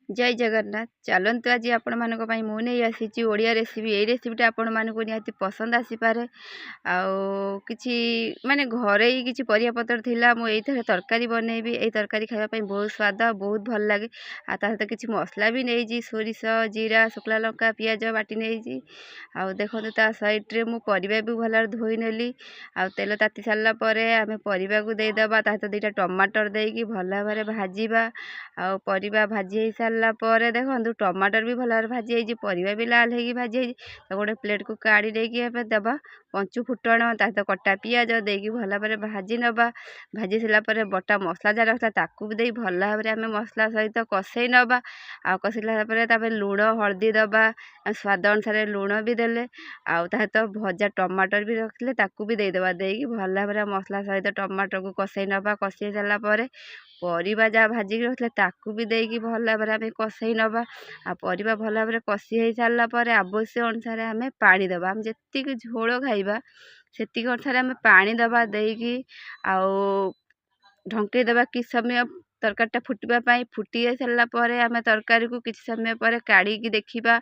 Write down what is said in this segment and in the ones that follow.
जय जगन्नाथ चलतु आज आपण मानक मु नहीं आसी ओडिया रेसिपी ये रेसिपीटा आपण मानक निहाती पसंद आसीपारे कि माने घरे ही किसी परिया पत्र थिला मु एथरे तरकारी बनैबी ए तरकारी खाइबा पई बहुत स्वाद बहुत भल लागे आ ता सहित किसी मसला भी नहीं सोरिष जीरा शुक्ला लंका पियाज बाटी नहीं आ देखो ता साइड रे मु परिबा भी भल धोई नेली आ तेल ताती सारला परे आमे परिबा को दे दबा ता सहित दुईटा टमाटर देकी भल भाबरे भाजीबा आ परिबा भाजी सारा पर देखो टमाटर भी भल भाजी परिबा भी लाल हो भाजी गोटे प्लेट को काढ़ी देकी दबा पंचु फुटण ता कटा पियाज देकी भल भाव भाजी नवा भाजी सारापर बटा मसला जहाँ रखा ताकू भी भल भाव आम मसला सहित कषई नवा आ कसला लुण हल्दी दबा स्वाद अनुसार लुण भी देले आउ तो भजा टमाटर भी रखिले ताकू भी देदेबा देकी भल भाव मसला सहित टमाटर को कषई नवा कषई सारापर परिबा जहाँ भाजिक रखिले ताकू भी देकी भल भाव आम कषई नवा आ परिबा भल भाव कषि हो सारा पर आवश्यक अनुसार आम पानी दबा आम जी झोल खाइबा सेतिक अनुसार आम पानी दबा देकी आउ ढंकई दबा किछ समय तरकारीटा फुटवाई फुटी सारा पर आम तरकारी को किसी समय पर काढ़ी देखा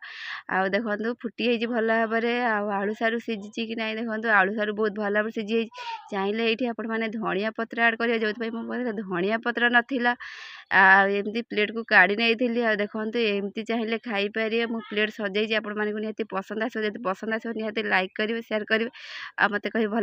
आउ देखो फुटी भल भाव आलू सारू सीझी कि ना देखो आलू सारू बहुत भल भाव सीझी चाहिए ये आपण मैंने धनिया पत्र आड करेंगे जो मो धनिया पत्र नाला एमती प्लेट को काढ़ी नहीं देखो एमती चाहिए खाईपर मु प्लेट सजाई आपण मानक निहाती पसंद आस पसंद आस निहाती लाइक करेंगे शेयर करेंगे आ मत कही भल।